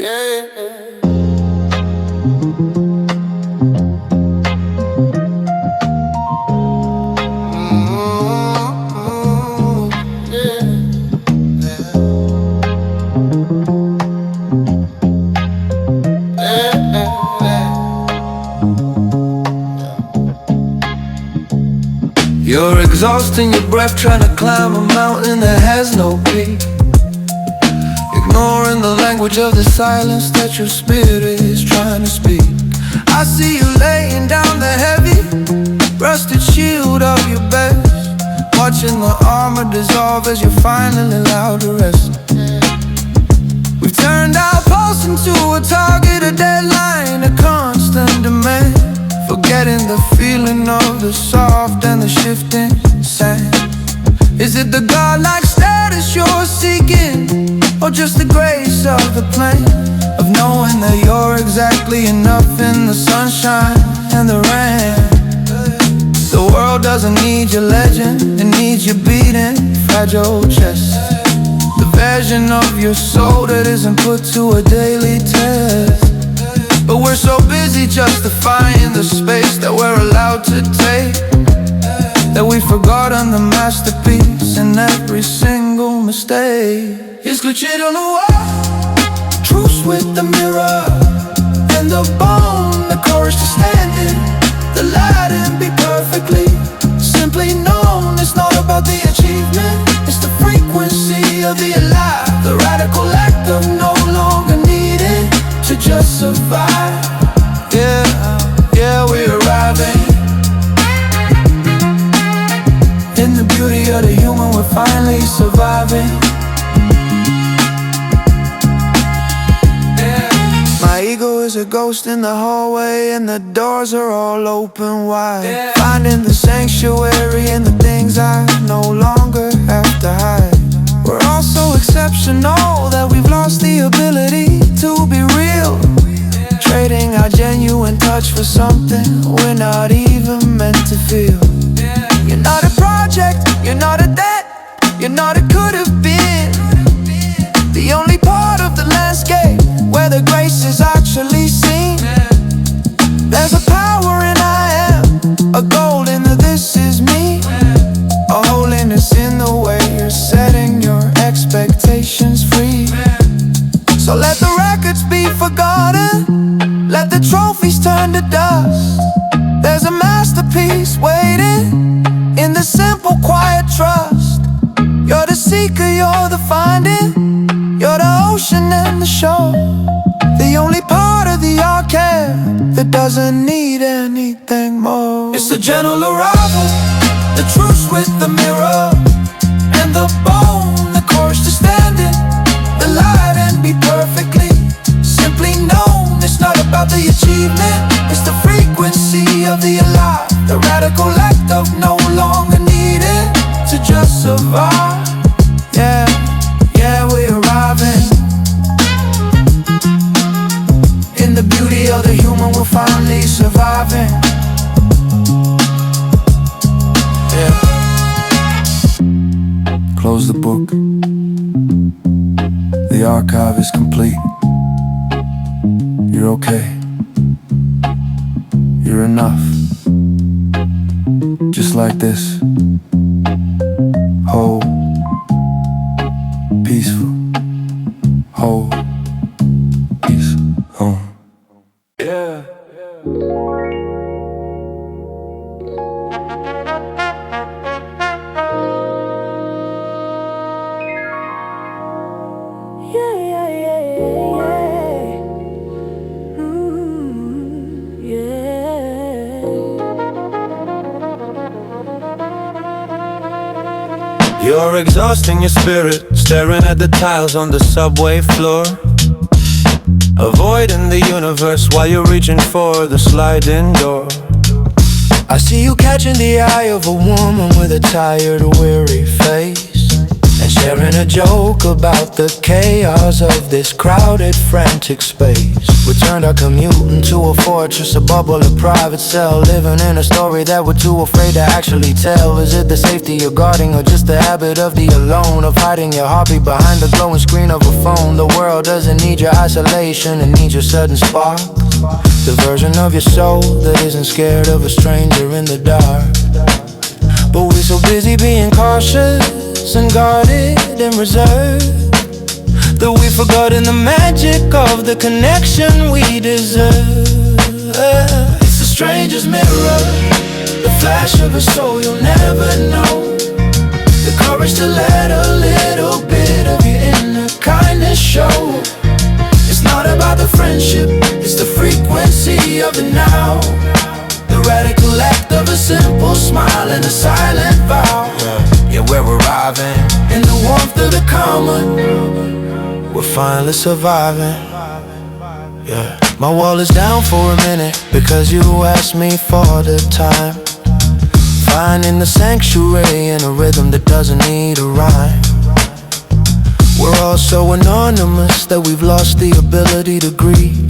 You're exhausting your breath trying to climb a mountain that has no peak, ignoring the language of the silence that your spirit is trying to speak. I see you laying down the heavy, rusted shield of your best, watching the armor dissolve as you're finally allowed to rest. We've turned our pulse into a target, a deadline, a constant demand, forgetting the feeling of the soft and the shifting sand. Is it the godlike status you're seeking, or just the grace of the plan, of knowing that you're exactly enough in the sunshine and the rain? The world doesn't need your legend, it needs your beating, fragile chest, the version of your soul that isn't put to a daily test. But we're so busy justifying the space that we're allowed to take, that we've forgotten the masterpiece in every single mistake. It's glitching on the wall, truce with the mirror and the bone, the courage to stand in the light and be perfectly simply known. It's not about the achievement, it's the frequency of the alive, the radical act of no longer needing to just survive. Yeah, we're arriving. In the beauty of the human, we're finally surviving. My ego is a ghost in the hallway, and the doors are all open wide, finding the sanctuary in the things I no longer have to hide. We're all so exceptional that we've lost the ability to be real, trading our genuine touch for something we're not even meant to feel. You're not a project, you're not a debt, you're not a could have been. The only part of the landscape where the grace is actually seen. There's a power in I am, a gold in the this is me, a holiness in the way you're setting your expectations free. So let the records be forgotten, let the trophies turn to dust. There's a masterpiece waiting in the simple quiet trust. You're the seeker, you're the finding, you're the ocean and the shore, the only part of the arcade that doesn't need anything more. It's the gentle arrival, the truce with the mirror and the bone, the courage to stand in the light and be perfectly simply known. It's not about the achievement, it's the frequency of the alive, the radical act of no longer needing to just survive. Yeah, we're arriving. In the beauty of the human, we're finally surviving. Close the book, the archive is complete. You're okay, you're enough. Just like this, whole, peaceful, whole, peaceful. Yeah. You're exhausting your spirit, staring at the tiles on the subway floor, avoiding the universe while you're reaching for the sliding door. I see you catching the eye of a woman with a tired, weary face, and sharing a joke about the chaos of this crowded, frantic space. We turned our commute into a fortress, a bubble, a private cell, living in a story that we're too afraid to actually tell. Is it the safety you're guarding, or just the habit of the alone, of hiding your heartbeat behind the glowing screen of a phone? The world doesn't need your isolation, it needs your sudden spark. The version of your soul that isn't scared of a stranger in the dark. But we're so busy being cautious and guarded and reserved that we've forgotten the magic of the connection we deserve. It's a stranger's mirror, the flash of a soul you'll never know. The courage to let a little bit of your inner kindness show. It's not about the friendship, it's the frequency of the now. The radical act of a simple smile and a silent vow. Yeah, we're arriving in the warmth of the common. We're finally surviving. Yeah, my wall is down for a minute because you asked me for the time. Finding the sanctuary in a rhythm that doesn't need a rhyme. We're all so anonymous that we've lost the ability to grieve.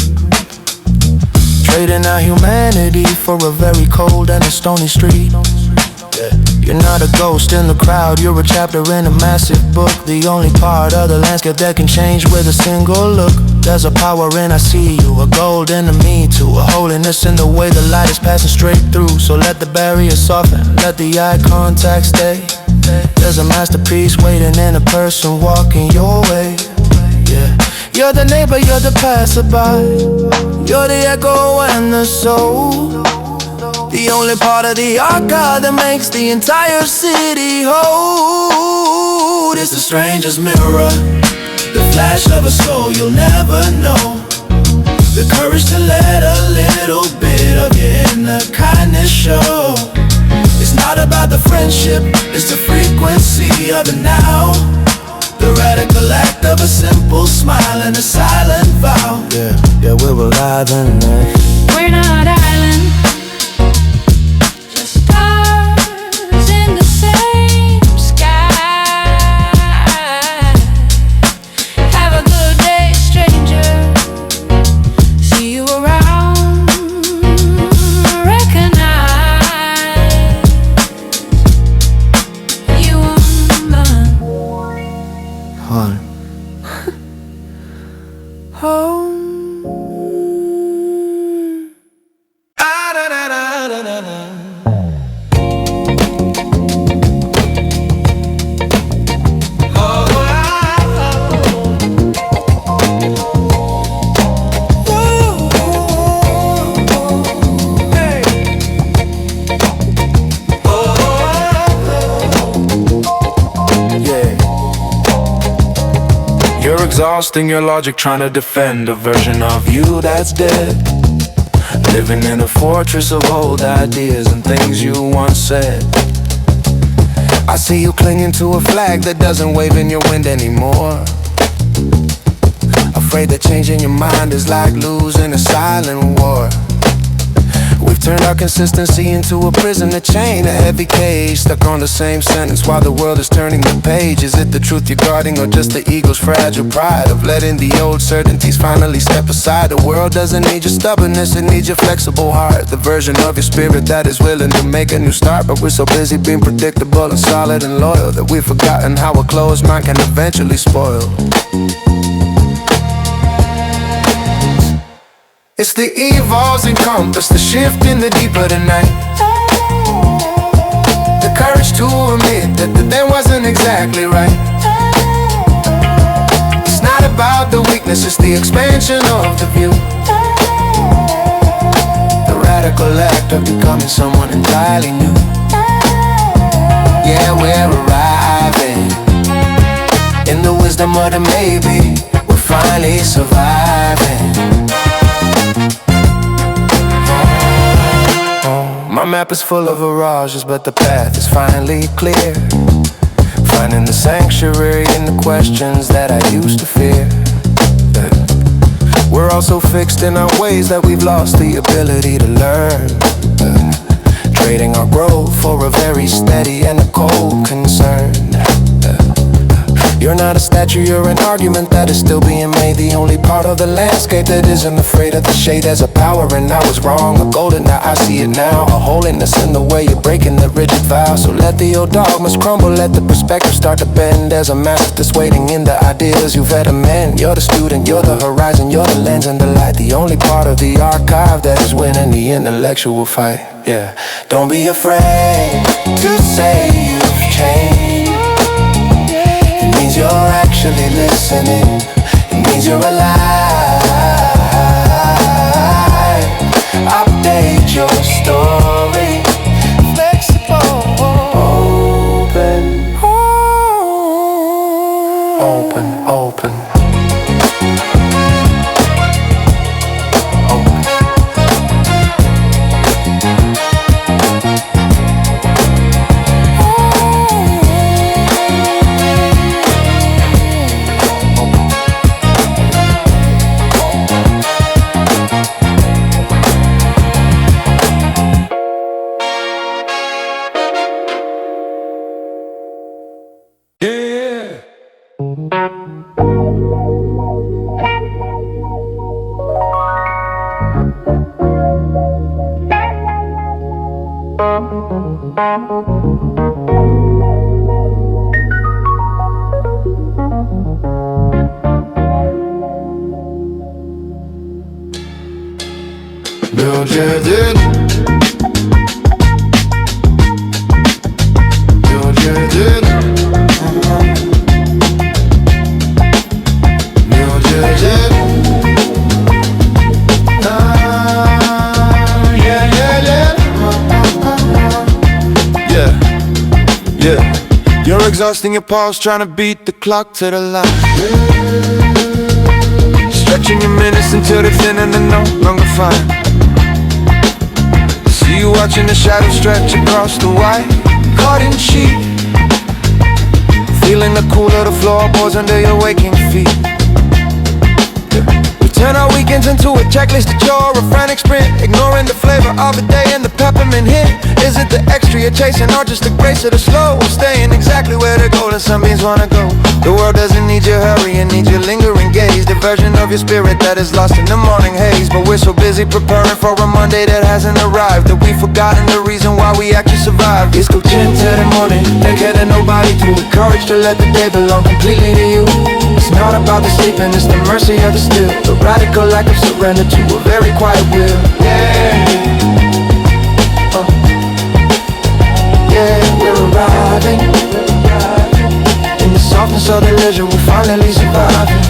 Trading our humanity for a very cold and a stony street. You're not a ghost in the crowd, you're a chapter in a massive book. The only part of the landscape that can change with a single look. There's a power in I see you, a gold in the me too, a holiness in the way the light is passing straight through. So let the barrier soften, let the eye contact stay. There's a masterpiece waiting in a person walking your way. Yeah, you're the neighbor, you're the passerby, you're the echo and the soul. The only part of the archive that makes the entire city hold. It's a stranger's mirror, the flash of a soul you'll never know. The courage to let a little bit of your inner kindness show. It's not about the friendship, it's the frequency of the now. The radical act of a simple smile and a silent vow. Yeah, we're alive and we're not island, just stars in the same sky. Have a good day, stranger. See you around, recognize you are mine. home. Home. You're exhausting your logic trying to defend a version of you that's dead. Living in a fortress of old ideas and things you once said. I see you clinging to a flag that doesn't wave in your wind anymore. Afraid that changing your mind is like losing a silent war. We've turned our consistency into a prison, a chain, a heavy cage, stuck on the same sentence while the world is turning the page. Is it the truth you're guarding, or just the ego's fragile pride of letting the old certainties finally step aside? The world doesn't need your stubbornness, it needs your flexible heart. The version of your spirit that is willing to make a new start. But we're so busy being predictable and solid and loyal that we've forgotten how a closed mind can eventually spoil. It's the evolves and compass, the shift in the deeper the night. The courage to admit that the then wasn't exactly right. It's not about the weakness, it's the expansion of the view. The radical act of becoming someone entirely new. Yeah, we're arriving in the wisdom of the maybe. We're finally surviving. My map is full of mirages, but the path is finally clear. Finding the sanctuary in the questions that I used to fear. We're all so fixed in our ways that we've lost the ability to learn. Trading our growth for a very steady and a cold concern. You're not a statue, you're an argument that is still being made. The only part of the landscape that isn't afraid of the shade. There's a power and I was wrong, a golden, now I see it now. A holiness in the way you're breaking the rigid vow. So let the old dogmas crumble, let the perspective start to bend. There's a master that's waiting in the ideas you've had amend. You're the student, you're the horizon, you're the lens and the light. The only part of the archive that is winning the intellectual fight. Yeah, don't be afraid to say you've changed. It means you're actually listening. It means you're alive. Update your story. Flexible. Open. Open, open. Curated. Curated. Curated. Yeah. You're exhausting your pulse, trying to beat the clock to the line. Stretching your minutes until they're thin and they're no longer fine. See you watching the shadows stretch across the white cotton sheet, feeling the cool of the floorboards under your waking feet. We turn our weekends into a checklist that you're a frantic sprint, ignoring the flavor of the day and the peppermint hint. Is it the extra you're chasing or just the grace of the slow? Staying exactly where the golden sunbeams wanna go. The world doesn't need your hurry, it needs your lingering gaze, the version of your spirit that is lost in the morning haze. But we're so busy preparing for a Monday that hasn't arrived that we've forgotten the reason why we actually survived. Escuchando the morning, no queda nobody to the courage to let the day belong completely to you. It's not about the sleeping, it's the mercy of the still, the radical lack of surrender to a very quiet will. Yeah, we're arriving. In the softness of the leisure, we're finally surviving.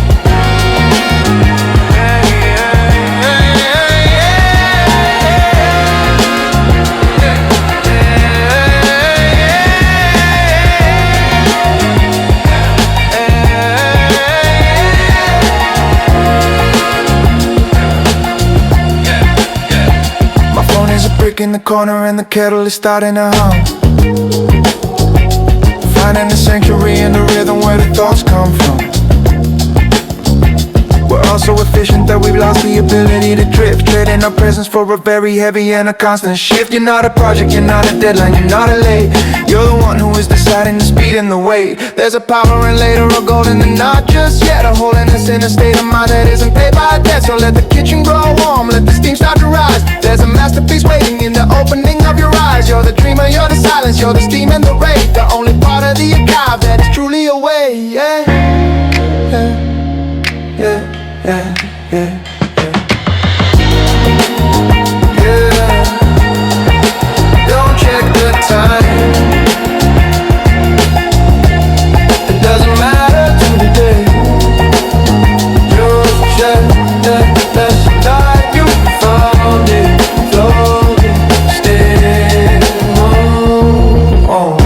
My phone is a brick in the corner and the kettle is starting to hum. Finding the sanctuary in the rhythm where the thoughts come from. We're all so efficient that we've lost the ability to drift, trading our presence for a very heavy and a constant shift. You're not a project, you're not a deadline, you're not a late. You're the one who is deciding the speed and the weight. There's a power in later, a golden and not just yet, a holiness in a state of mind that isn't paid by debt. So let the kitchen grow warm, let the steam start to rise. There's a masterpiece waiting in the opening of your eyes. You're the dreamer, you're the silence, you're the steam and the rage, the only part of the archive that is truly away. Yeah, yeah, yeah, yeah, yeah. Don't check the time. It doesn't matter to the day. Just check that life you found it, floating, still on.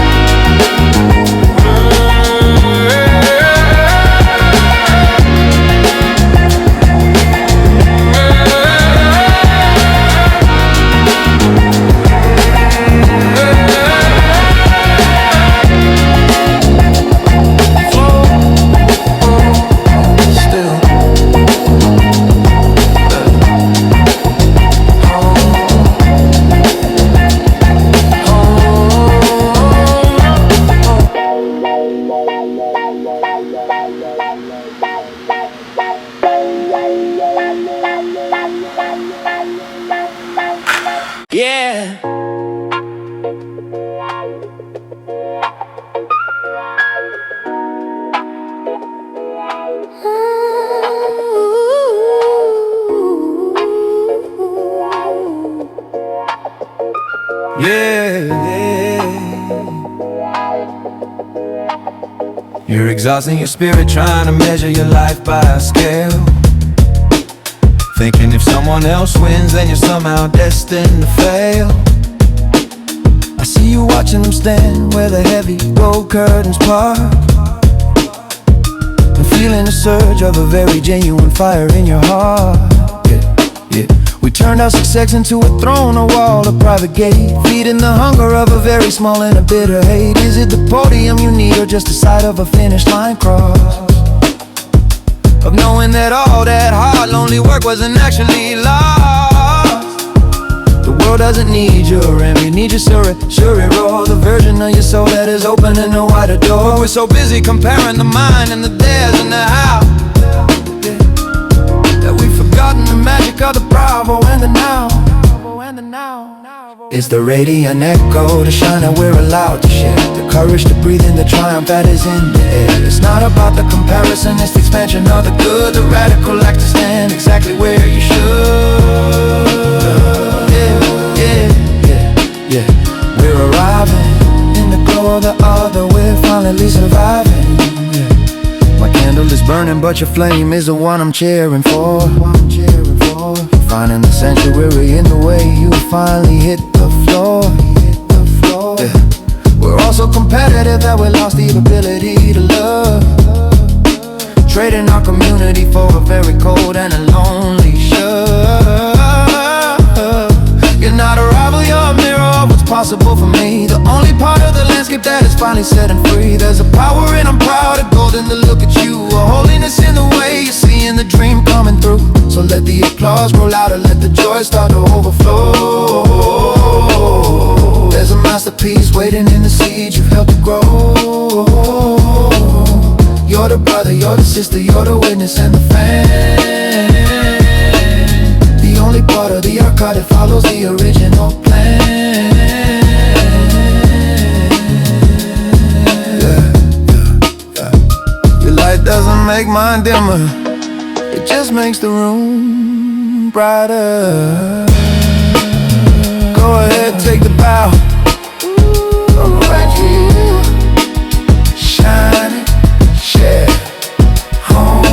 Yeah. You're exhausting your spirit trying to measure your life by a scale, thinking if someone else wins then you're somehow destined to fail. I see you watching them stand where the heavy gold curtains part, and feeling a surge of a very genuine fire in your heart. Yeah. We turned our success into a throne, a wall, a private gate, feeding the hunger of a very small and a bitter hate. Is it the podium you need or just the sight of a finish line cross? Of knowing that all that hard, lonely work wasn't actually lost. The world doesn't need your envy, need your sure roll, the version of your soul that is opening a wider door. But we're so busy comparing the mind and the theirs and the how, that we've forgotten the magic of the bravo and the now. It's the radiant echo, the shine that we're allowed to share, the courage to breathe in the triumph that is in the air. It's not about the comparison, it's the expansion of the good, the radical act to stand exactly where you should. Yeah. We're arriving in the glow of the other, we're finally surviving. My candle is burning, but your flame is the one I'm cheering for. Finding the sanctuary in the way you finally hit the floor. Yeah. We're all so competitive that we lost the ability to love, trading our community for a very cold and a lonely shore. You're not a rival, you're a mirror of what's possible for me, the only part of the landscape that is finally setting free. There's a power and I'm proud of golden to look at you, a holiness in the way you're seeing the dream coming through. So let the applause roll out and let the joy start to overflow. There's a masterpiece waiting in the seed you've helped to grow. You're the brother, you're the sister, you're the witness and the fan, the only part of the archive that follows the original plan. Your light doesn't make mine dimmer, it just makes the room brighter. Go ahead, take the bow. I'm right here, shining, share home.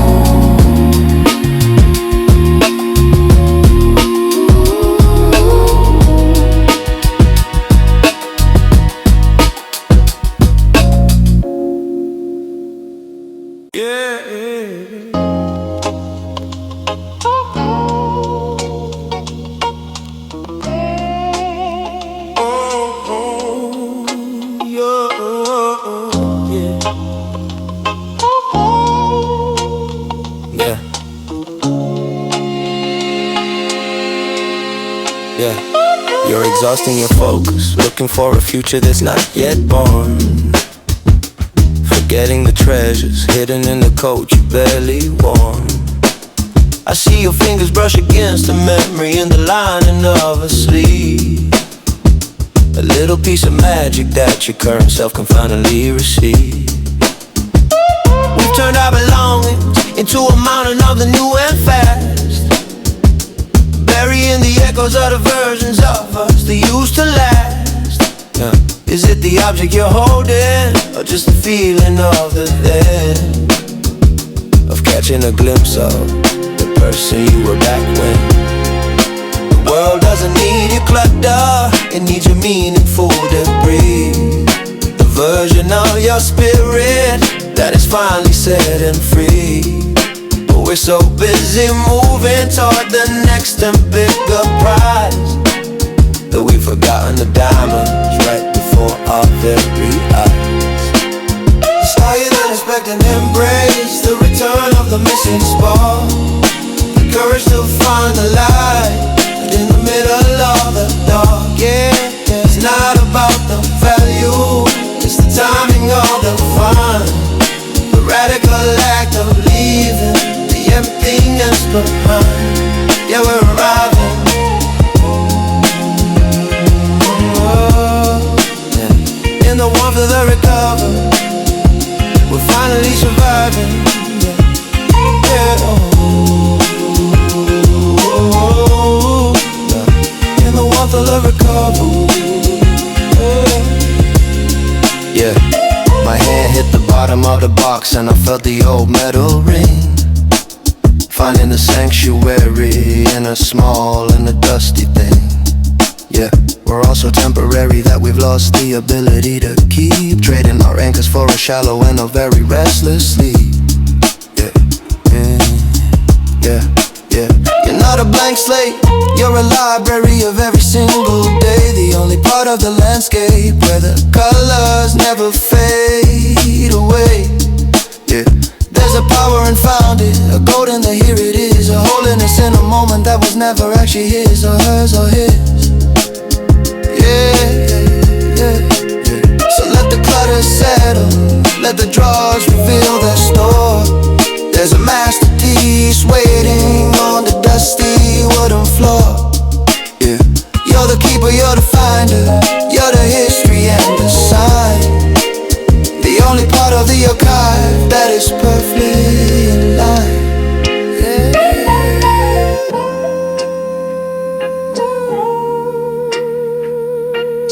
Yeah. Yeah, you're exhausting your focus, looking for a future that's not yet born, forgetting the treasures hidden in the coat you barely worn. I see your fingers brush against a memory in the lining of a sleeve, a little piece of magic that your current self can finally receive. We've turned our belongings into a mountain of the new and fast, burying the echoes of the versions of us that used to last. Is it the object you're holding, or just the feeling of the then, of catching a glimpse of the person you were back when? The world doesn't need your clutter, it needs your meaningful debris, the version of your spirit that is finally set and free. We're so busy moving toward the next and bigger prize that we've forgotten the diamonds right before our very eyes. It's higher than expecting embrace, the return of the missing spark, the courage to find the light in the middle of the dark. Yeah, it's not about the value, it's the timing of the fun, the radical act of leaving emptiness behind. Yeah, we're arriving. out the box and I felt the old metal ring. Finding the sanctuary in a small and a dusty thing. Yeah, we're all so temporary that we've lost the ability to keep trading our anchors for a shallow and a very restless sleep. Yeah, yeah, yeah. You're not a blank slate, you're a library of every single day. The only part of the landscape where the colors never fade away. Yeah, there's a power and found it, a gold in the here it is, a holiness in a moment that was never actually his or hers or his. Yeah, yeah, yeah. So let the clutter settle, let the drawers reveal their store. There's a masterpiece waiting on the dusty wooden floor. Yeah, you're the keeper, you're the finder, you're the history and the sign. The only part of the archive that is perfectly in line.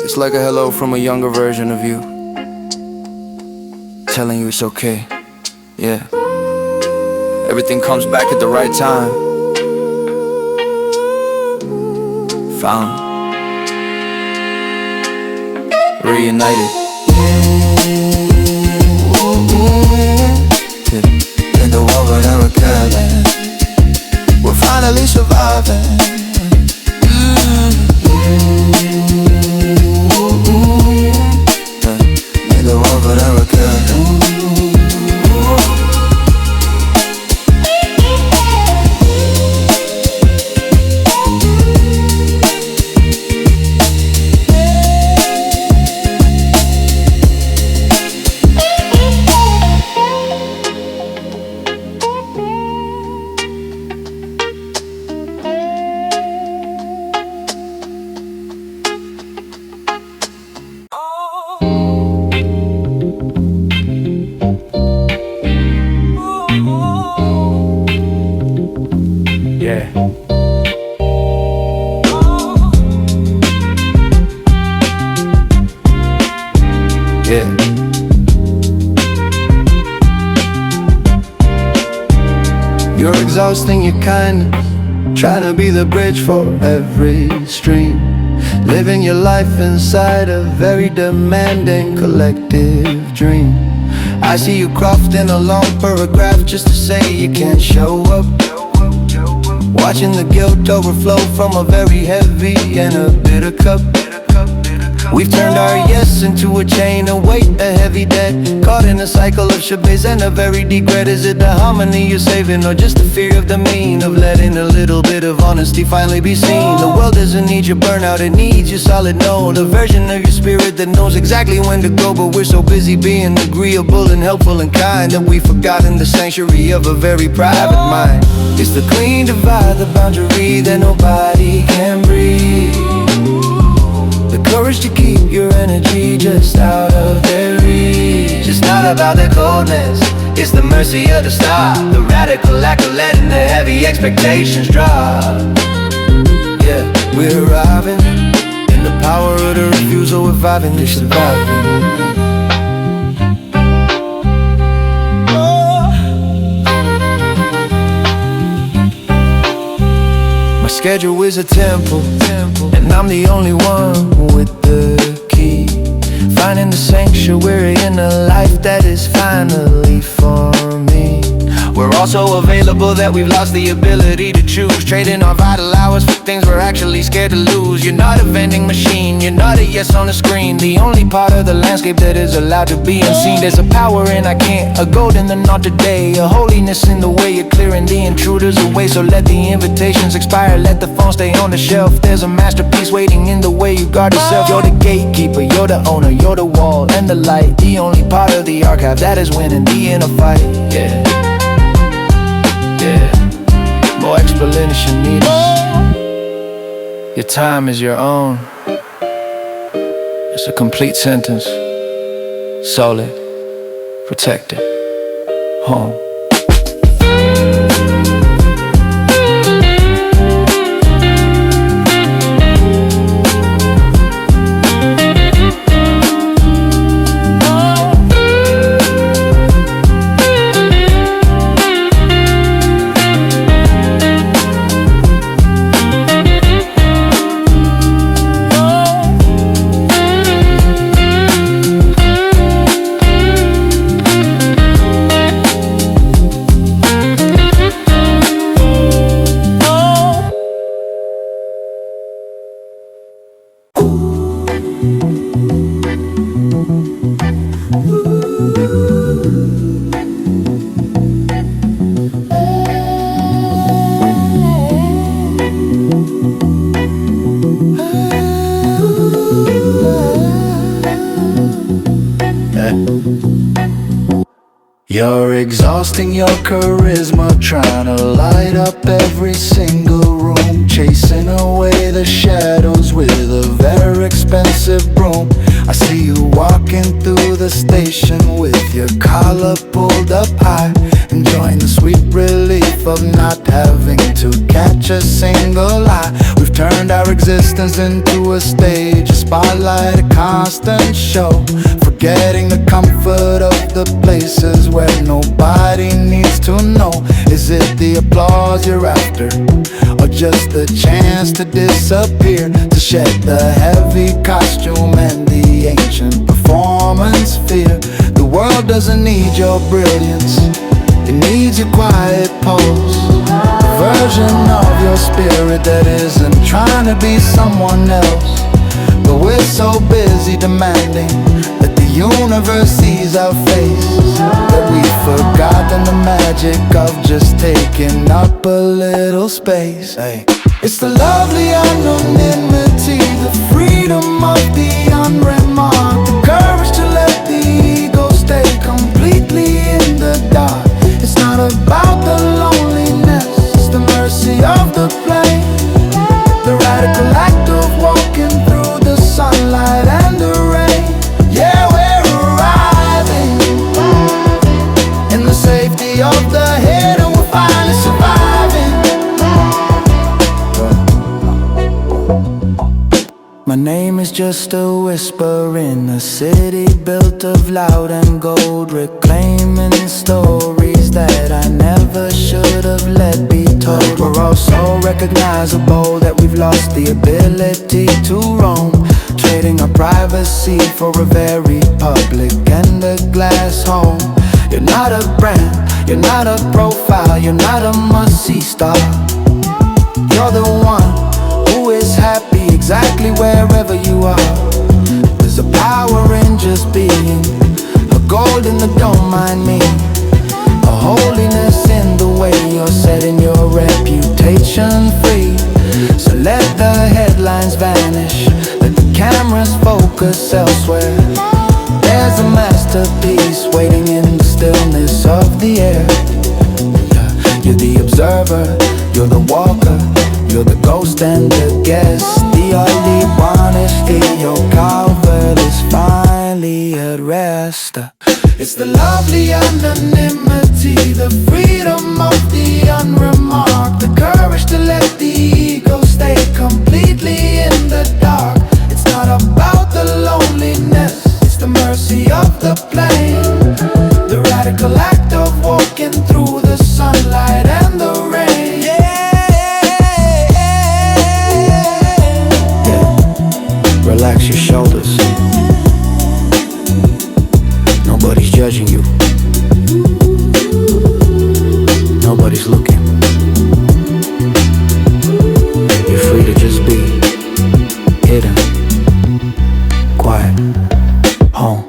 It's like a hello from a younger version of you, telling you it's okay. Yeah, everything comes back at the right time. Found, reunited. In the war that we're killing, we're finally surviving. In the war that we're killing. You're exhausting your kindness, trying to be the bridge for every stream, living your life inside a very demanding collective dream. I see you crafting a long paragraph just to say you can't show up, watching the guilt overflow from a very heavy and a bitter cup. We've turned our yes into a chain of weight, a heavy debt, caught in a cycle of shebeis and a very deep regret. Is it the harmony you're saving, or just the fear of the mean, of letting a little bit of honesty finally be seen? The world doesn't need your burnout, it needs your solid note, a version of your spirit that knows exactly when to go. But we're so busy being agreeable and helpful and kind that we've forgotten the sanctuary of a very private mind. It's the clean divide, the boundary that nobody can breathe, the courage to keep your energy just out of their reach. It's not about the coldness, it's the mercy of the star, the radical lack of letting the heavy expectations drop. Yeah, we're arriving in the power of the refusal, reviving the surviving. My schedule is a temple, and I'm the only one with the key, finding the sanctuary in a life that is finally for me. We're all so available that we've lost the ability to choose, trading our vital hours for things we're actually scared to lose. You're not a vending machine, you're not a yes on the screen, the only part of the landscape that is allowed to be unseen. There's a power in I can't, a gold in the not today, a holiness in the way you're clearing the intruders away. So let the invitations expire, let the phone stay on the shelf. There's a masterpiece waiting in the way you guard yourself. You're the gatekeeper, you're the owner, you're the wall and the light, the only part of the archive that is winning the inner fight. Yeah, yeah, more explanation needed. Your time is your own. It's a complete sentence. Solid, protected, home. You're exhausting your charisma, trying to light up every single room, chasing away the shadows with a very expensive broom. I see you walking through the station with your collar pulled up high, enjoying the sweet relief of not having to catch a single eye. We've turned our existence into a stage, a spotlight, a constant show, forgetting the comfort of the places where nobody needs to know. Is it the applause you're after, or just the chance to disappear, to shed the heavy costume and the ancient performance fear? The world doesn't need your brilliance, it needs your quiet pose, a version of your spirit that isn't trying to be someone else. But we're so busy demanding that the universe sees our face, that we've forgotten the magic of just taking up a little space. Hey. It's the lovely anonymity, the freedom of the unremarked, the courage to let the ego stay completely in the dark. It's not about the loneliness, it's the mercy of the flame, the radical act of walking through the sunlight and the rain. Yeah, we're arriving in the safety of the head, and we're finally surviving. My name is just a whisper in a city built of loud and gold, reclaiming stories that I never should have let be told. We're all so recognizable that we've lost the ability to roam, trading our privacy for a very public and a glass home. You're not a brand, you're not a profile, you're not a must-see star. You're the one who is happy exactly wherever you are. There's a power in just being, a gold in the don't mind me, a holiness in the way you're setting your reputation free. So let the headlines vanish, let the cameras focus elsewhere. There's a masterpiece waiting in the stillness of the air. You're the observer, you're the walker, you're the ghost and the guest. The only honesty, your coward is finally at rest. It's the lovely anonymity, the freedom of the unremarked, the courage to let the ego stay completely in the dark. It's not about the loneliness, it's the mercy of the plane, the radical act of walking through the sunlight and the rain. Yeah. Relax your shoulders, nobody's judging you, nobody's looking. You're free to just be hidden, quiet, home.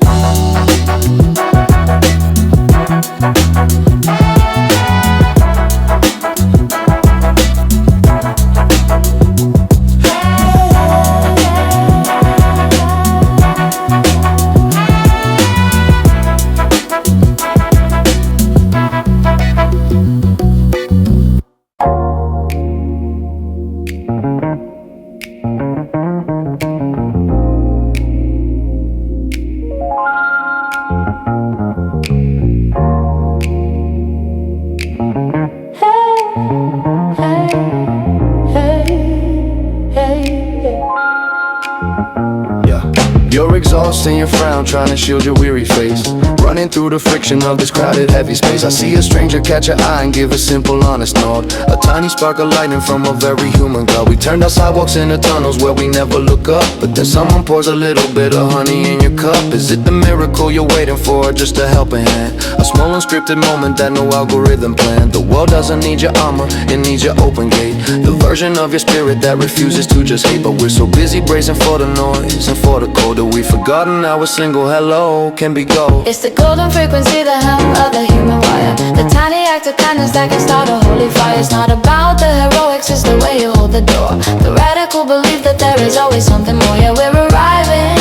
You're exhausting your frown, trying to shield your weary face, running through the friction of this crowded heavy space. I see a stranger catch your eye and give a simple honest nod, a tiny spark of lightning from a very human cloud. We turned our sidewalks into tunnels where we never look up, but then someone pours a little bit of honey in your cup. Is it the miracle you're waiting for, or just a helping hand? A small unscripted moment that no algorithm planned. The world doesn't need your armor, it needs your open gate, the version of your spirit that refuses to just hate. But we're so busy bracing for the noise and for the cold that we've forgotten how a single hello can be gold. It's the golden frequency, the hem of the human wire, the tiny act of kindness that can start a holy fire. It's not about the heroics, it's the way you hold the door, the radical belief that there is always something more. Yeah, we're arriving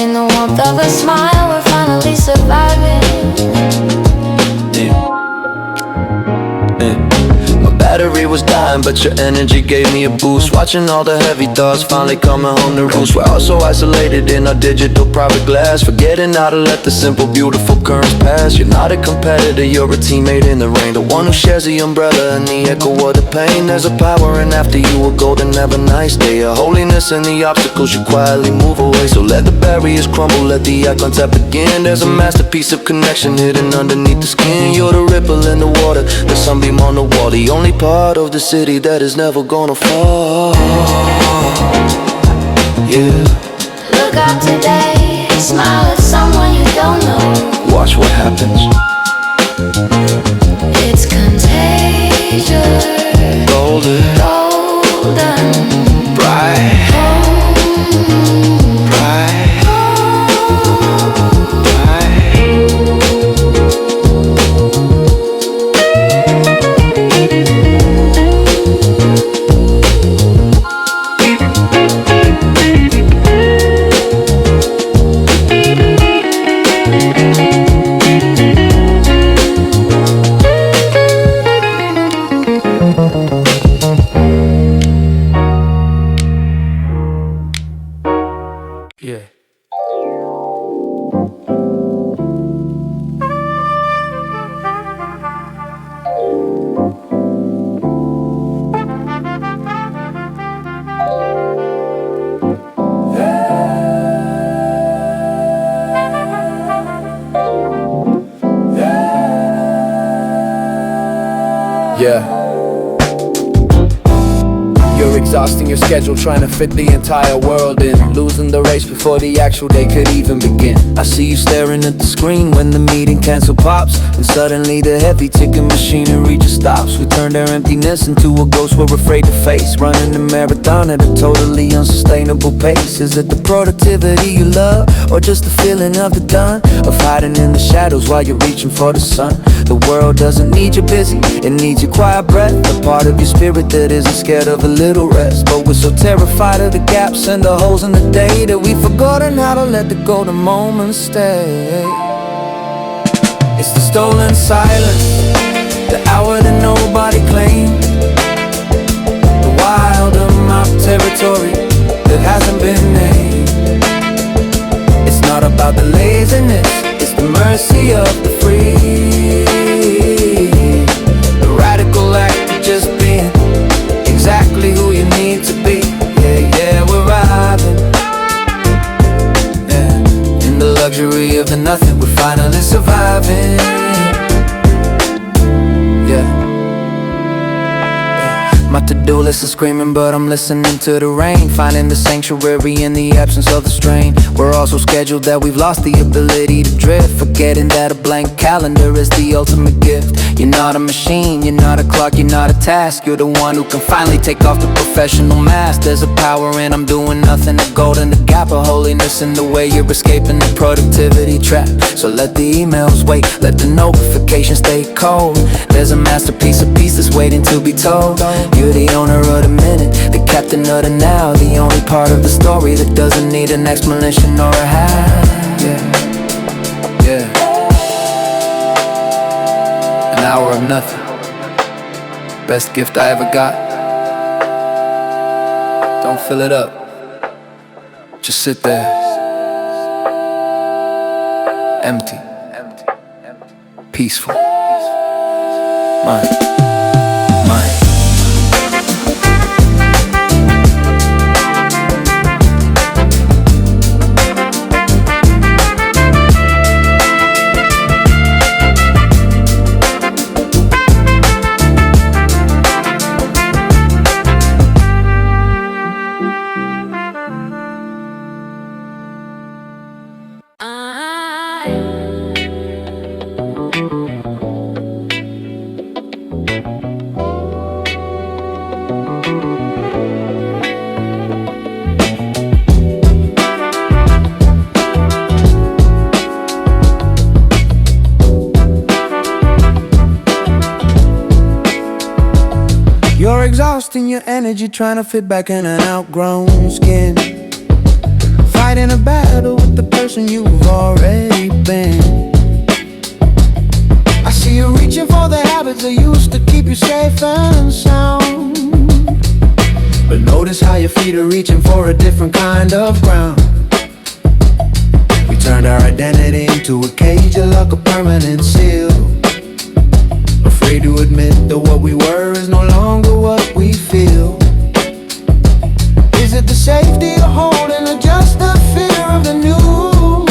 in the warmth of a smile, we're finally surviving. was dying, but your energy gave me a boost. Watching all the heavy thoughts finally coming home to roost. We're all so isolated in our digital private glass, forgetting how to let the simple, beautiful currents pass. You're not a competitor, you're a teammate in the rain, the one who shares the umbrella and the echo of the pain. There's a power in after you a golden, never nice day, a holiness in the obstacles you quietly move away. So let the barriers crumble, let the eye contact begin. There's a masterpiece of connection hidden underneath the skin. You're the ripple in the water, the sunbeam on the wall, the only part of the city that is never gonna fall. Yeah. Look up today, smile at someone you don't know. Watch what happens. It's contagious. Golden, Golden, bright, bright, yeah. Yeah. You're exhausting your schedule trying to fit the entire world in, losing the race before the actual day could even begin. I see you staring at the screen when the meeting cancel pops, and suddenly the heavy ticking machinery just stops. We turned our emptiness into a ghost we're afraid to face, running the marathon at a totally unsustainable pace. Is it the productivity you love, or just the feeling of the done, of hiding in the shadows while you're reaching for the sun? The world doesn't need you busy, it needs your quiet breath, the part of your spirit that isn't scared of a little rest. But we're so terrified of the gaps and the holes in the day that we've forgotten how to let the golden moments stay. It's the stolen silence, the hour that nobody claimed, the wild unmapped territory that hasn't been named. It's not about the laziness, it's the mercy of the free, the radical act of just being exactly who you need to be. Yeah, yeah, we're vibing. Yeah, in the luxury of the nothing, we're finally surviving. Yeah. My to-do list is screaming, but I'm listening to the rain, finding the sanctuary in the absence of the strain. We're all so scheduled that we've lost the ability to drift, forgetting that a blank calendar is the ultimate gift. You're not a machine, you're not a clock, you're not a task. You're the one who can finally take off the professional mask. There's a power in I'm doing nothing, a golden the gap, a holiness in the way you're escaping the productivity trap. So let the emails wait, let the notifications stay cold. There's a masterpiece of peace that's waiting to be told. You're the owner of the minute, the captain of the now, the only part of the story that doesn't need an explanation or a how. Yeah, yeah. An hour of nothing, best gift I ever got. Don't fill it up, just sit there, empty, peaceful, mine. You're exhausting your energy trying to fit back in an outgrown skin, fighting a battle with the person you've already been. I see you reaching for the habits that used to keep you safe and sound. But notice how your feet are reaching for a different kind of ground. We turned our identity into a cage, a lock, a permanent seal. Afraid to admit that what we were is no longer what we feel. Is it the safety you're holding, or just the fear of the new?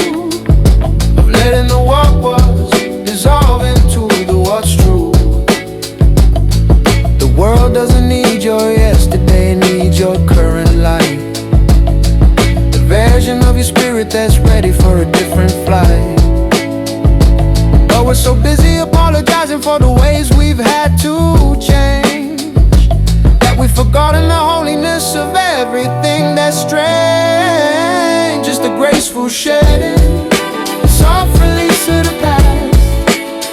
Of letting the what was dissolve into the what's true. The world doesn't need your yesterday, it needs your current life. The version of your spirit that's ready for a different flight. But we're so busy apologizing for the ways we've had to change, that we've forgotten the holiness of everything that's strange. Just a graceful shedding, a soft release of the past,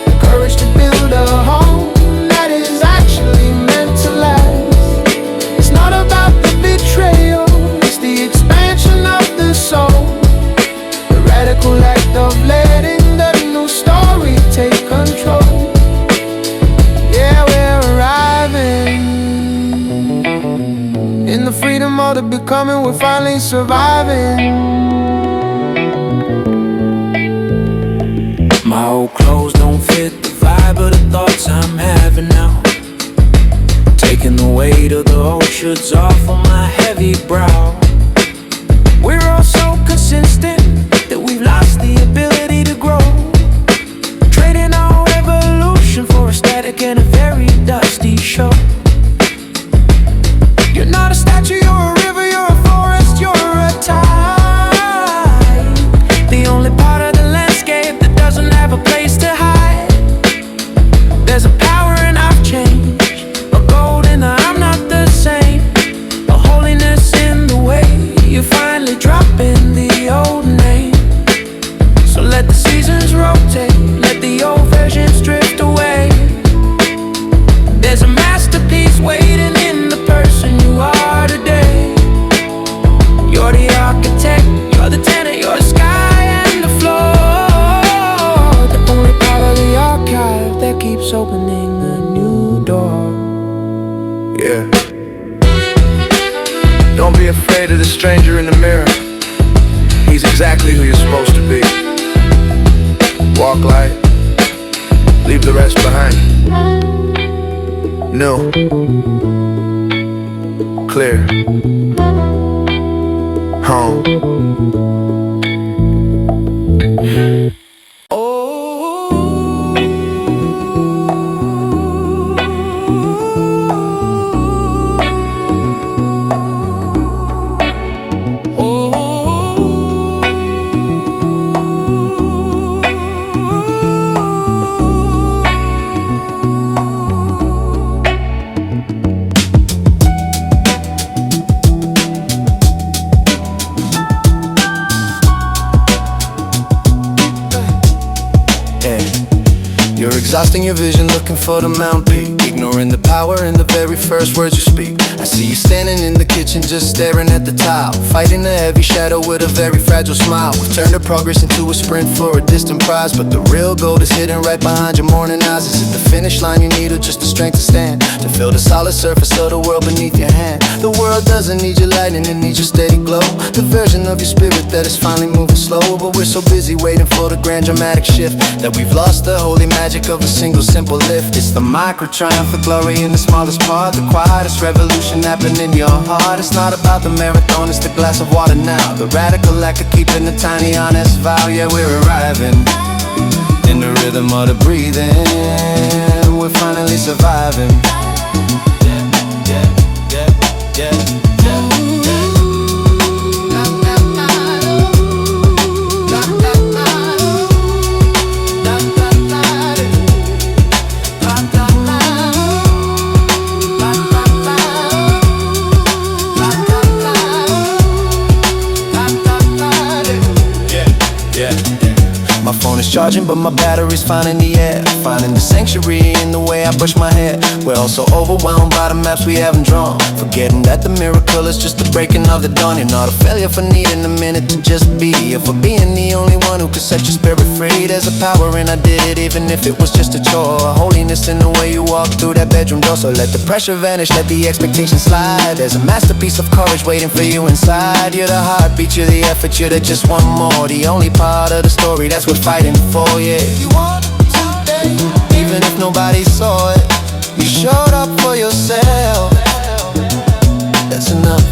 the courage to build a home that is actually meant to last. It's not about the betrayal, it's the expansion of the soul, the radical act of letting the new story take control. Yeah, we're arriving in the freedom of the becoming, we're finally surviving. My old clothes don't fit the vibe of the thoughts I'm having now. Taking the weight of the old shoulds off on my heavy brow. We're all so consistent that we've lost the ability to grow, trading our evolution for a static and a very dusty show. You're not a statue, you're a river, you're a forest, you're a tide. The only part of the landscape that doesn't have a place to hide. There's a power in our change, a gold in the I'm not the same, a holiness in the way you finally drop in the old name. So let the seasons rotate, let the old versions drift away. There's a masterpiece waiting in the person you are today. You're the architect, you're the tenant, you're the sky and the floor, the only part of the archive that keeps opening a new door. Yeah. Don't be afraid of the stranger in the mirror. He's exactly who you're supposed to be. Walk light, leave the rest behind. New, clear, home. You're exhausting your vision, looking for the Mount Peak, ignoring the power in the very first words you speak. I see you standing in the kitchen just staring at the tile, fighting a heavy shadow with a very fragile smile. We've turned our progress into a sprint for a distant prize, but the real gold is hidden right behind your morning eyes. Is it the finish line you need, or just the strength to stand, to feel the solid surface of the world beneath your hand? The world doesn't need your lightning, it needs your steady glow, the version of your spirit that is finally moving slow. But we're so busy waiting for the grand dramatic shift that we've lost the holy magic of a single simple lift. It's the micro triumph, the glory in the smallest part, the quietest revolution happening in your heart. It's not about the marathon, it's the glass of water now, the radical act of keeping the tiny honest vow. Yeah, we're arriving in the rhythm of the breathing, we're finally surviving. charging, but my battery's finding the air. Finding the sanctuary in the way I brush my hair. We're all so overwhelmed by the maps we haven't drawn, forgetting that the miracle is just the breaking of the dawn. You're not a failure for needing a minute to just be, or for being the only one who can set your spirit free. There's a power and I did it even if it was just a chore. A holiness in the way you walk through that bedroom door. So let the pressure vanish, let the expectation slide. There's a masterpiece of courage waiting for you inside. You're the heartbeat, you're the effort, you're the just one more. The only part of the story that's worth fighting for, yeah. You want today, even if nobody saw it. You showed up for yourself. That's enough.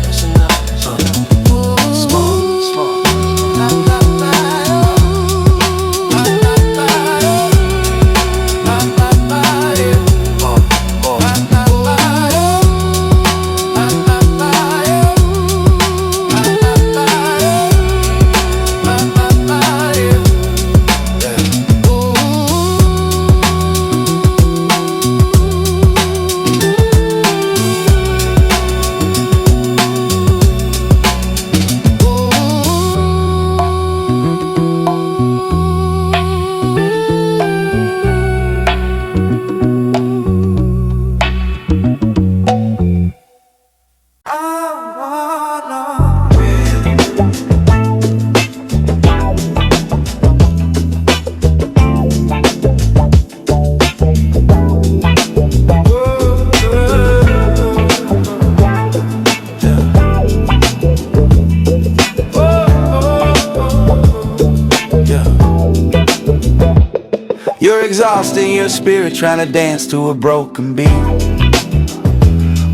You're exhausting your spirit trying to dance to a broken beat,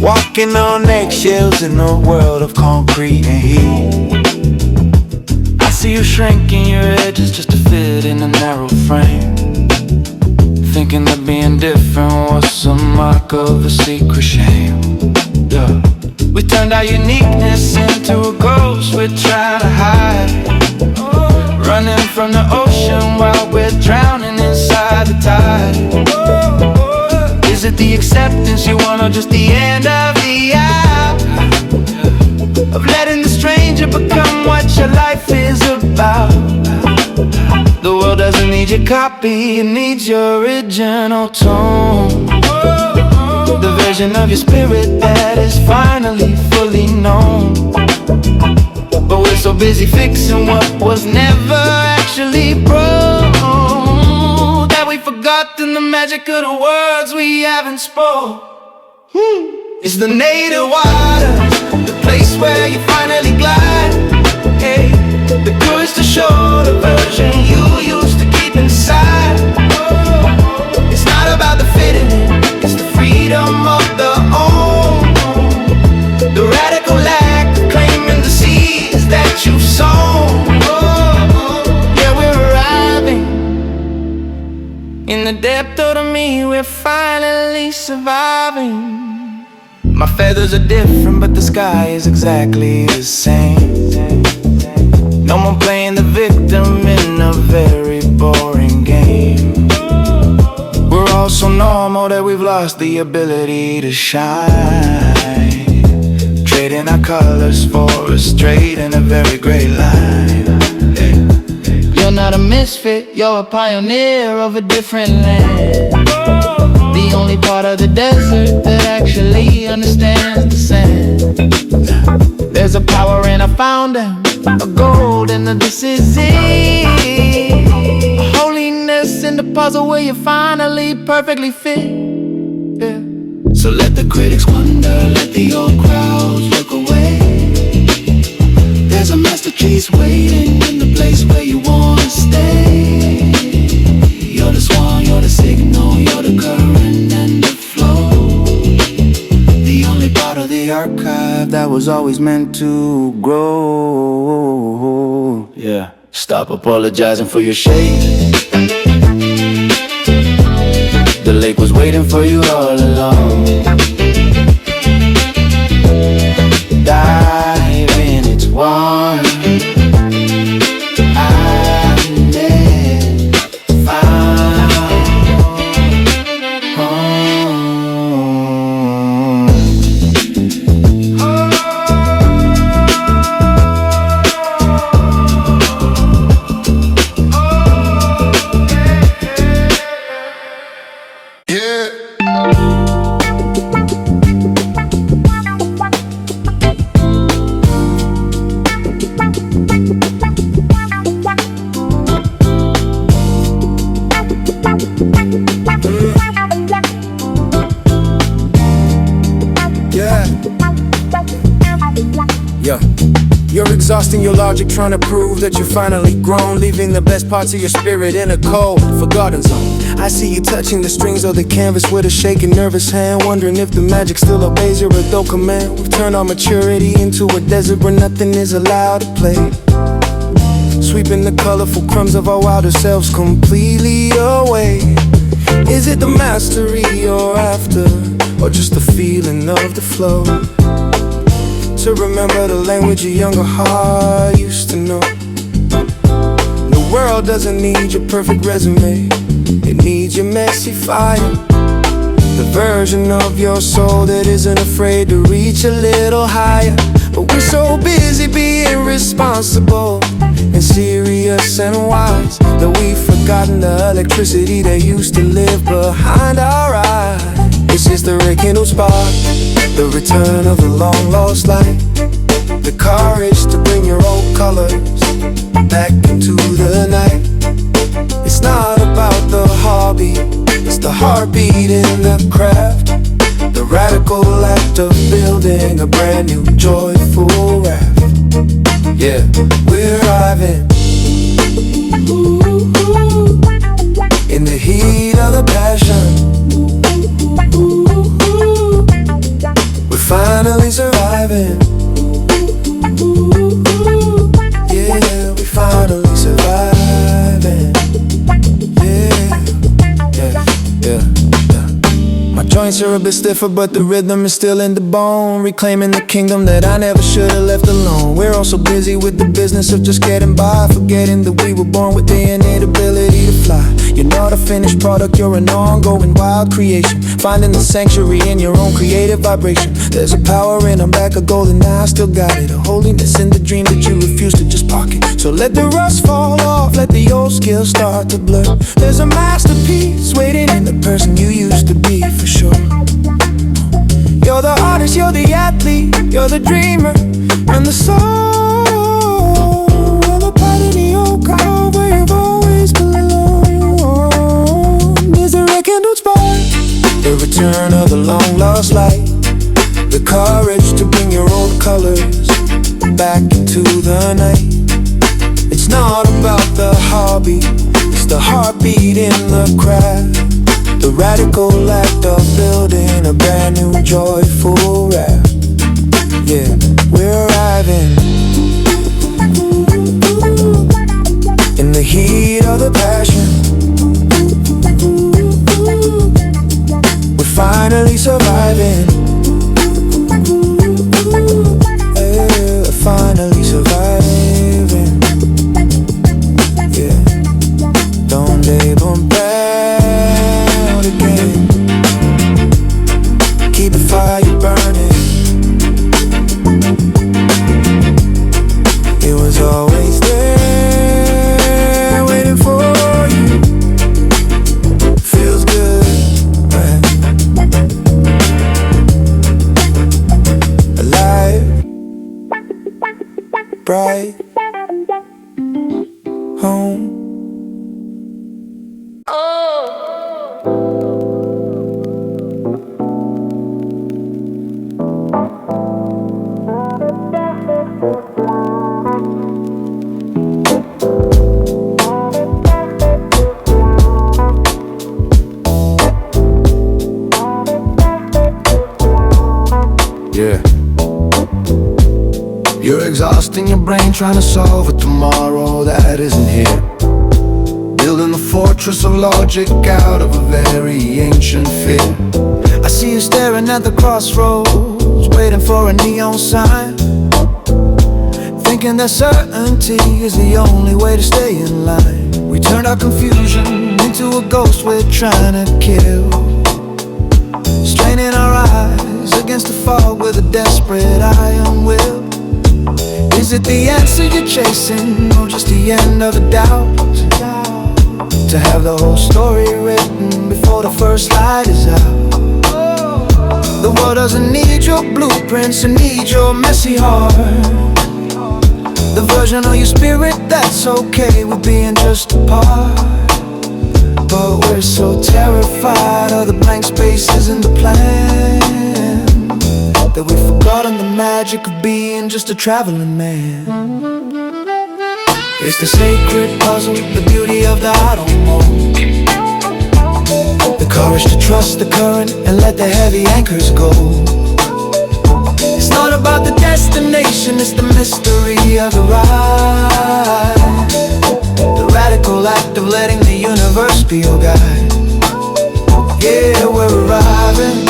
walking on eggshells in a world of concrete and heat. I see you shrinking your edges just to fit in a narrow frame, thinking that being different was a mark of a secret shame. Yeah. We turned our uniqueness into a ghost we're trying to hide, running from the ocean while we're drowning inside the tide. Is it the acceptance you want, or just the end of the hour? Of letting the stranger become what your life is about. The world doesn't need your copy, it needs your original tone. The version of your spirit that is finally fully known. But we're so busy fixing what was never actually broke, that we've forgotten the magic of the words we haven't spoke. It's the native water, the place where you finally glide. Hey, the courage to show the version you used to keep inside. It's not about the fitting in, it's the freedom of the own. The radical act of claiming the seeds that you've sown. Yeah, we're arriving in the depth of the me, we're finally surviving. My feathers are different, but the sky is exactly the same. No more playing the victim in a very boring game. We're all so normal that we've lost the ability to shine, trading our colors for a straight and a very great line. You're not a misfit, you're a pioneer of a different land. The only part of the desert that actually understands the sand. There's a power and I found them, a gold and a this is it. A holiness in the puzzle where you finally perfectly fit. Yeah. So let the critics wonder, let the old crowds look away. There's a masterpiece waiting in the place where you wanna stay. You're the swan, you're the signal, you're the current and the flow. The only part of the archive that was always meant to grow. Yeah. Stop apologizing for your shade. The lake was waiting for you all along. Dive in, it's warm. And then found home. that. Yeah. You're exhausting your logic, trying to prove that you're finally grown, leaving the best parts of your spirit in a cold, forgotten zone. I see you touching the strings of the canvas with a shaking, nervous hand, wondering if the magic still obeys your adult command. We've turned our maturity into a desert where nothing is allowed to play, sweeping the colorful crumbs of our wilder selves completely away. Is it the mastery you're after, or just the feeling of the flow? To remember the language your younger heart used to know. The world doesn't need your perfect resume, it needs your messy fire. The version of your soul that isn't afraid to reach a little higher. But we're so busy being responsible and serious and wise that we've forgotten the electricity that used to live behind our eyes. It's just the rekindled spark, the return of the long lost light, the courage to bring your old colors back into the night. It's not about the hobby, it's the heartbeat in the craft, the radical act of building a brand new joyful raft. Yeah, we're arriving in the heat of the passion. We're finally surviving. Yeah, we're finally surviving. Yeah. My joints are a bit stiffer, but the rhythm is still in the bone, reclaiming the kingdom that I never should have left alone. We're all so busy with the business of just getting by, forgetting that we were born with the innate ability to fly. You're not a finished product, you're an ongoing wild creation, finding the sanctuary in your own creative vibration. There's a power in our back, a golden eye, still got it, a holiness in the dream that you refuse to just pocket. So let the rust fall off, let the old skills start to blur. There's a masterpiece waiting in the person you used to be, for sure. You're the artist, you're the athlete, you're the dreamer, and the soul of a part of the old car where you've always belonged. There's a rekindled spark, the return of the long lost light, the courage to bring your old colors back into the night. It's not about the hobby, it's the heartbeat in the craft, the radical act of building a brand new joyful raft. Yeah, we're arriving in the heat of the passion. We're finally surviving. Yeah, we're finally surviving. Yeah, donde boom-bap again. Keep the fire burning. It was always there, waiting for you. Feels good, right? Alive, bright, home. Yeah. You're exhausting your brain trying to solve a tomorrow that isn't here, building a fortress of logic out of a very ancient fear. I see you staring at the crossroads, waiting for a neon sign, thinking that certainty is the only way to stay in line. We turned our confusion into a ghost we're trying to kill, straining our eyes against the fog with a desperate iron will. Is it the answer you're chasing, or just the end of a doubt? To have the whole story written before the first light is out. The world doesn't need your blueprints, it needs your messy heart, the version of your spirit that's okay with being just a part. But we're so terrified of the blank spaces in the plan that we've forgotten the magic of being just a traveling man. It's the sacred puzzle, the beauty of the I don't know. The courage to trust the current and let the heavy anchors go. It's not about the destination, it's the mystery of the ride. The radical act of letting the universe be your guide. Yeah, we're arriving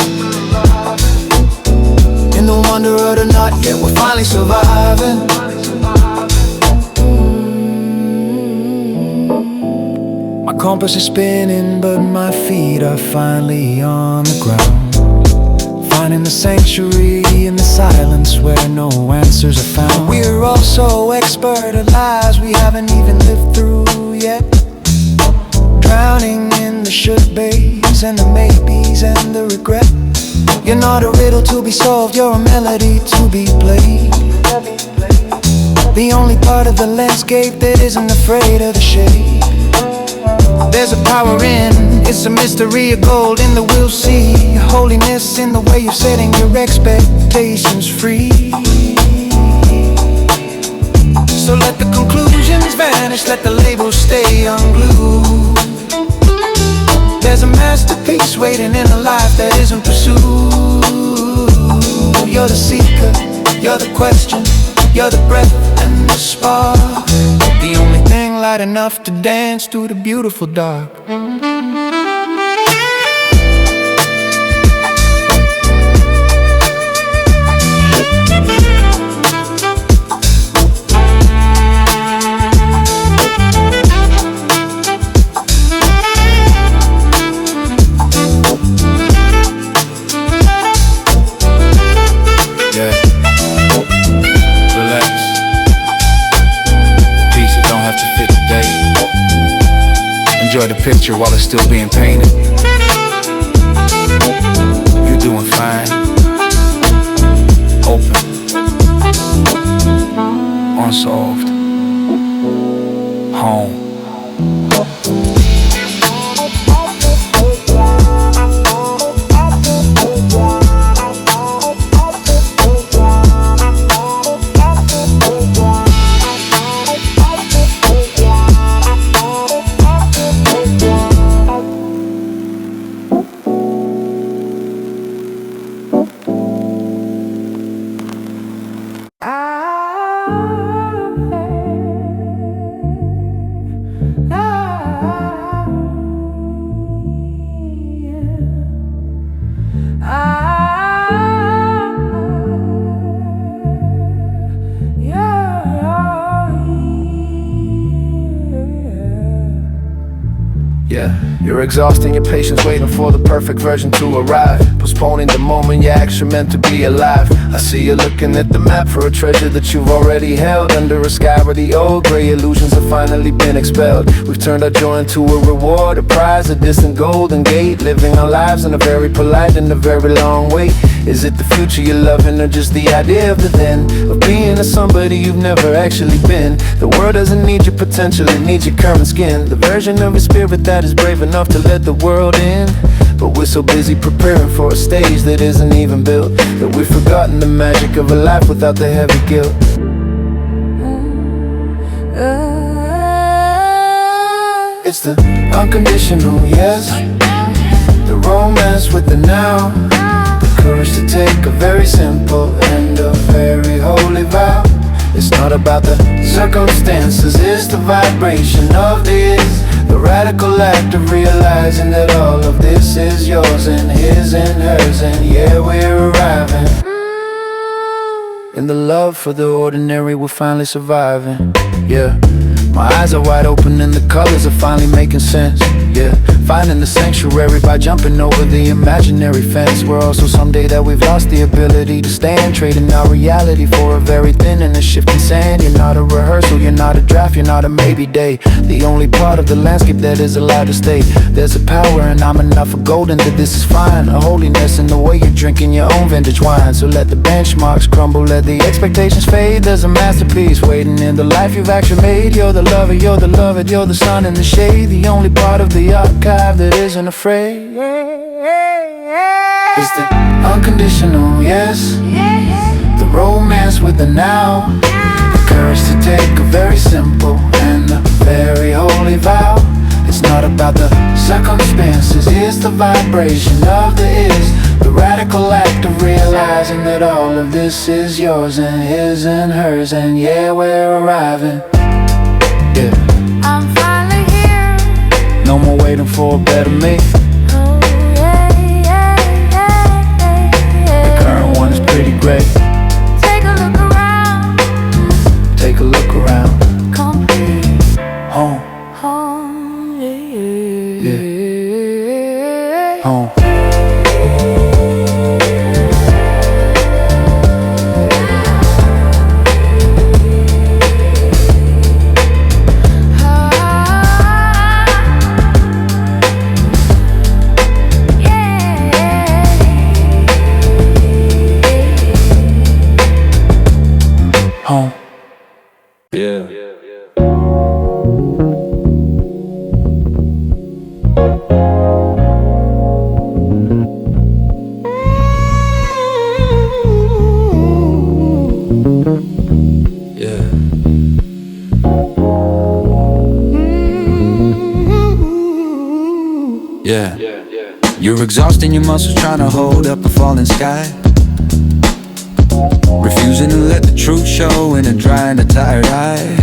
in the wonder of the not yet, we're finally surviving. My compass is spinning, but my feet are finally on the ground. Finding the sanctuary in the silence where no answers are found. We're all so expert at lies we haven't even lived through yet. Drowning in the should-bes and the maybes and the regret. You're not a riddle to be solved, you're a melody to be played. The only part of the landscape that isn't afraid of the shade. There's a power in, it's a mystery of gold in the we'll see. Holiness in the way you're setting your expectations free. So let the conclusions vanish, let the labels stay unglued. There's a masterpiece waiting in a life that isn't pursued. You're the seeker, you're the question, you're the breath and the spark. The only thing light enough to dance through the beautiful dark. Enjoy the picture while it's still being painted. You're doing fine. Open. Unsolved. Home. You're exhausting your patience, waiting for the perfect version to arrive. Postponing the moment you're actually meant to be alive. I see you looking at the map for a treasure that you've already held. Under a sky where the old grey illusions have finally been expelled. We've turned our joy into a reward, a prize, a distant golden gate. Living our lives in a very polite and a very long way. Is it the future you're loving or just the idea of the then? Of being a somebody you've never actually been. The world doesn't need your potential, it needs your current skin. The version of your spirit that is brave enough to let the world in. But we're so busy preparing for a stage that isn't even built, that we've forgotten the magic of a life without the heavy guilt. It's the unconditional yes, the romance with the now, the courage to take a very simple and a very holy vow. It's not about the circumstances, it's the vibration of this. The radical act of realizing that all of this is yours and his and hers. And yeah, we're arriving in the love for the ordinary, we're finally surviving. Yeah, my eyes are wide open and the colors are finally making sense. Yeah, finding the sanctuary by jumping over the imaginary fence. We're also someday that we've lost the ability to stand, trading our reality for a very thin and a shifting sand. You're not a rehearsal, you're not a draft, you're not a maybe day. The only part of the landscape that is allowed to stay. There's a power and I'm enough of golden that this is fine. A holiness in the way you're drinking your own vintage wine. So let the benchmarks crumble, let the expectations fade. There's a masterpiece waiting in the life you've actually made. You're the lover, you're the loved, you're the sun and the shade. The only part of the archive dive that isn't afraid. It's the unconditional, yes. The romance with the now. The courage to take a very simple and a very holy vow. It's not about the circumstances, it's the vibration of the is. The radical act of realizing that all of this is yours and his and hers. And yeah, we're arriving. Yeah, I'm finally here. no more waiting for a better me. Oh, yeah, yeah, yeah, yeah. The current one is pretty great. Take a look around. Take a look around. Complete Home, home. yeah. Home. Home. Yeah. Yeah. You're exhausting your muscles trying to hold up a falling sky. Refusing to let the truth show in a dry and a tired eye.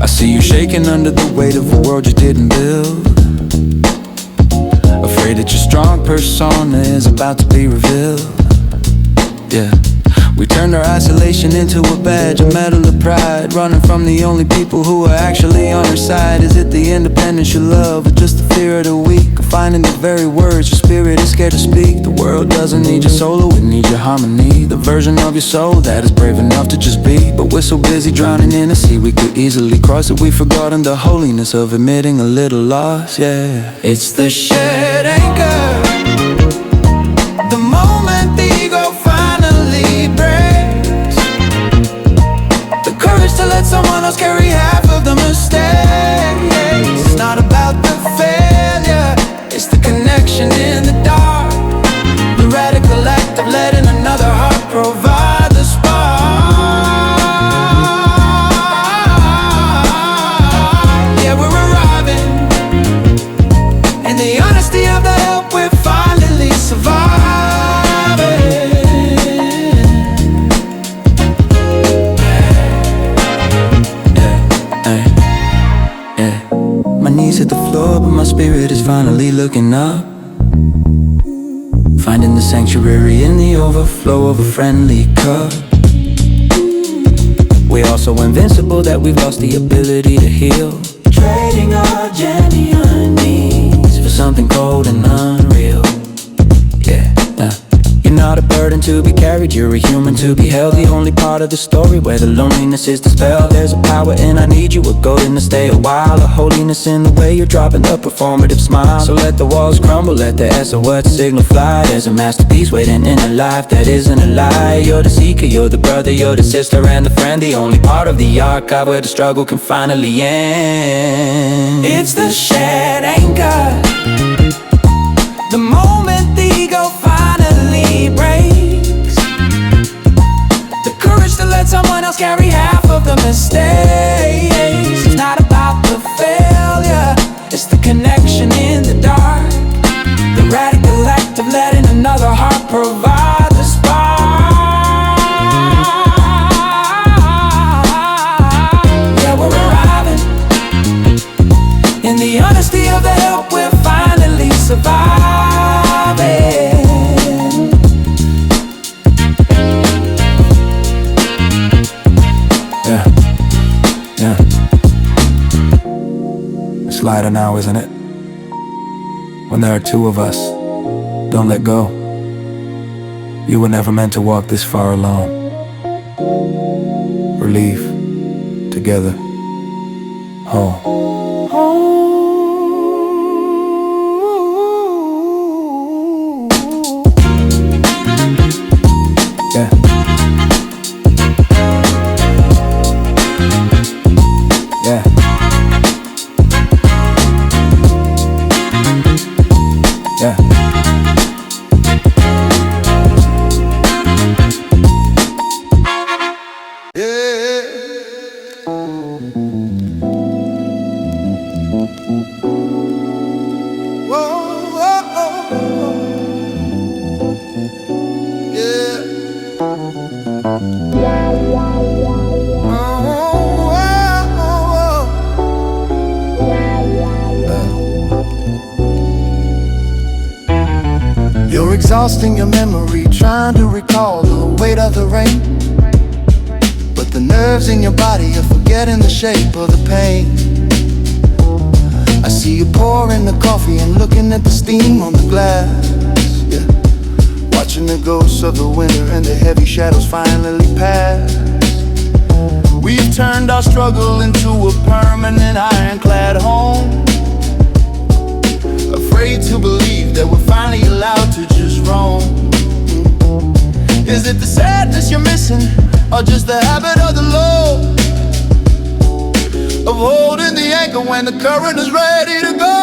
I see you shaking under the weight of a world you didn't build. Afraid that your strong persona is about to be revealed. Yeah. We turned our isolation into a badge, a medal of pride. Running from the only people who are actually on our side. Is it the independence you love, or just the fear of the weak? Or finding the very words your spirit is scared to speak? The world doesn't need your solo, it needs your harmony. The version of your soul that is brave enough to just be. But we're so busy drowning in a sea we could easily cross it. We've forgotten the holiness of admitting a little loss, yeah. It's the shed anchor. The moment the ego finally breaks. The courage to let someone else carry half of the mistakes. It's not about the failure, it's the connection in the dark. The radical act of letting another heart provide the spark. Yeah, we're arriving. In the honesty of the help, we're finally surviving. My knees hit the floor, but my spirit is finally looking up. Finding the sanctuary in the overflow of a friendly cup. We're all so invincible that we've lost the ability to heal. Trading our genuine needs for something cold and unreal. Yeah, you're not a burden to be carried, you're a human to be held. The only part of the story where the loneliness is dispelled. There's a power in I need you, a golden to stay a while. A holiness in the way you're dropping the performative smile. So let the walls crumble, let the SOS signal fly. There's a masterpiece waiting in a life that isn't a lie. You're the seeker, you're the brother, you're the sister and the friend. The only part of the archive where the struggle can finally end. It's the shed anchor. The moment the ego finally breaks. The courage to let someone else carry half of the mistakes. It's not about the failure, it's the connection in the dark. The radical act of letting another heart provide the spark. Yeah, we're arriving. In the honesty of the help, we're finally surviving. Yeah. It's lighter now, isn't it? When there are two of us, don't let go. You were never meant to walk this far alone. Or leave together home. Yeah. Yeah. lost in your memory, trying to recall the weight of the rain. But the nerves in your body are forgetting the shape of the pain. I see you pouring the coffee and looking at the steam on the glass, yeah. Watching the ghosts of the winter and the heavy shadows finally pass. We've turned our struggle into a permanent ironclad home, afraid to believe that we're finally allowed to just roam. Is it the sadness you're missing, or just the habit of the low, of holding the anchor when the current is ready to go?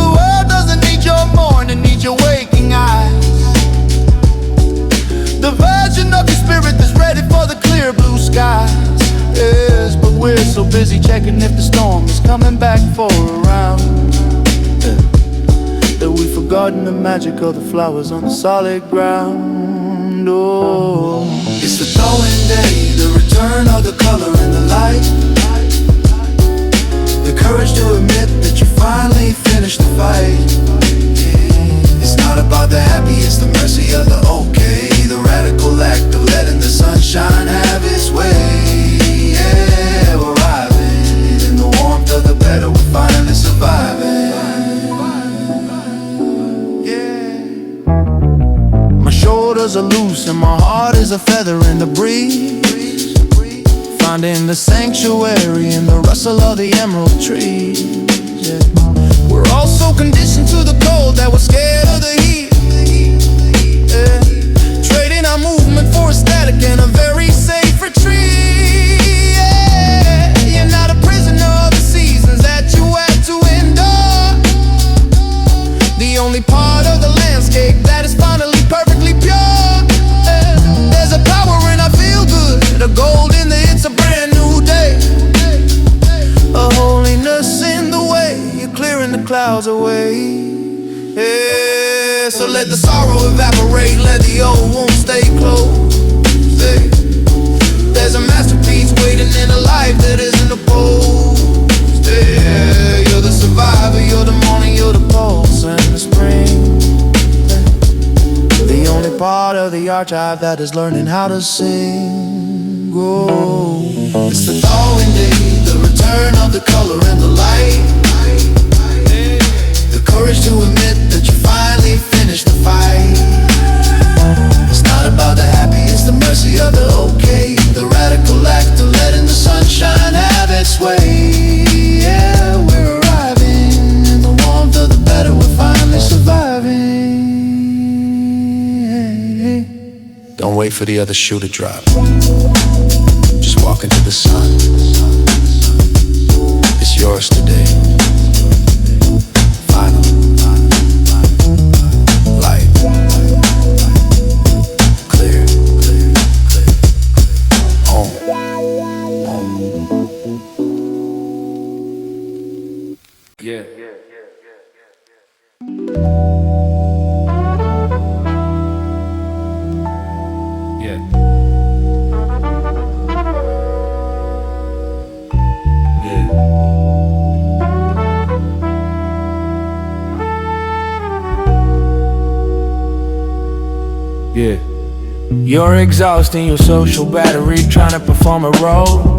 The world doesn't need your mourning, needs your waking eyes. The version of your spirit that's ready for the clear blue skies. Yes, but we're so busy checking if the storm is coming back for a round, yeah, that we've forgotten the magic of the flowers on the solid ground. Oh, it's the thawing day, the return of the color and the light, the courage to admit that you finally finished the fight. It's not about the happy, it's the mercy of the okay, the radical act of letting the sunshine have its way. Yeah, we're arriving in the warmth of the better, we're finally surviving. Yeah. My shoulders are loose and my heart is a feather in the breeze, finding the sanctuary in the rustle of the emerald trees, yeah. We're all so conditioned to the cold that we're scared of the heat, yeah. Trading our movement for a static and a very safe retreat, yeah. You're not a prisoner of the seasons that you had to endure. The only part of the landscape that is finally perfectly pure, yeah. There's a power in I feel good, a gold in the it's a brand new day, a holiness in the way you're clearing the clouds away, yeah. So let the sorrow evaporate, let the old wounds stay closed, hey. There's a masterpiece waiting in a life that isn't opposed, yeah. You're the survivor, you're the morning, you're the pulse and the spring, hey. The only part of the archive that is learning how to sing. Oh, it's the thawing day, the return of the color and the light, the courage to admit that you finally finished the fight. It's not about the happy, it's the mercy of the okay, the radical act of letting the sunshine have its way. Yeah, we're arriving in the warmth of the better, we're finally surviving. Don't wait for the other shoe to drop, just walk into the sun. It's yours today. Final light, clear, home. Yeah. Yeah. Yeah. You're exhausting your social battery, trying to perform a role,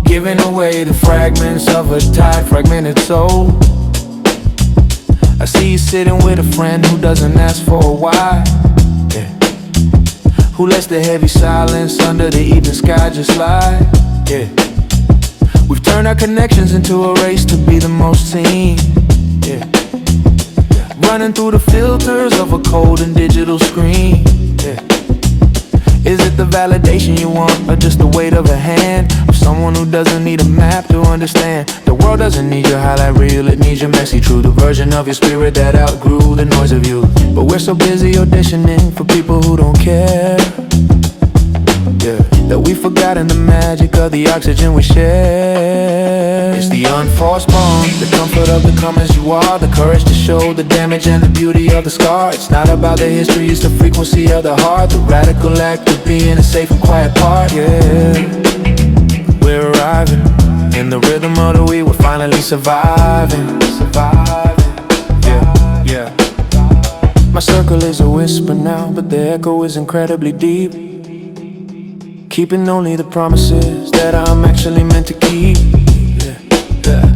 giving away the fragments of a tired, fragmented soul. I see you sitting with a friend who doesn't ask for a why, yeah. Who lets the heavy silence under the evening sky just slide, yeah. We've turned our connections into a race to be the most seen, yeah. Running through the filters of a cold and digital screen, yeah. Is it the validation you want, or just the weight of a hand, of someone who doesn't need a map to understand? The world doesn't need your highlight reel, it needs your messy truth, the version of your spirit that outgrew the noise of you. But we're so busy auditioning for people who don't care, yeah, that we've forgotten the magic of the oxygen we share. It's the unforced bond, the comfort of the come as you are, the courage to show the damage and the beauty of the scar. It's not about the history, it's the frequency of the heart, the radical act of being a safe and quiet part, yeah. We're arriving in the rhythm of the week, we're finally surviving, yeah, Yeah. My circle is a whisper now, but the echo is incredibly deep, keeping only the promises that I'm actually meant to keep. Yeah.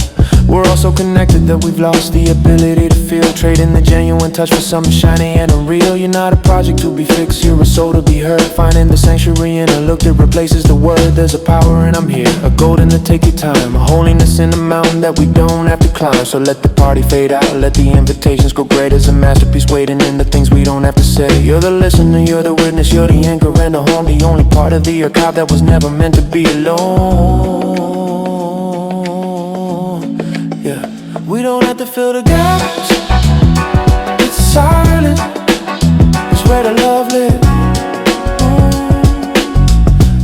We're all so connected that we've lost the ability to feel, trading the genuine touch for something shiny and unreal. You're not a project to be fixed, you're a soul to be heard, finding the sanctuary in a look that replaces the word. There's a power and I'm here, a golden to take your time, a holiness in the mountain that we don't have to climb. So let the party fade out, let the invitations go great. As a masterpiece waiting in the things we don't have to say. You're the listener, you're the witness, you're the anchor and the home, the only part of the archive that was never meant to be alone. Yeah, we don't have to fill the gaps. It's silent, it's where the love lives.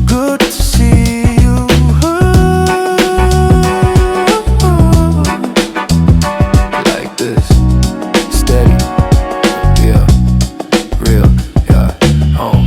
Good to see you. Like this, steady, yeah, real, yeah, home.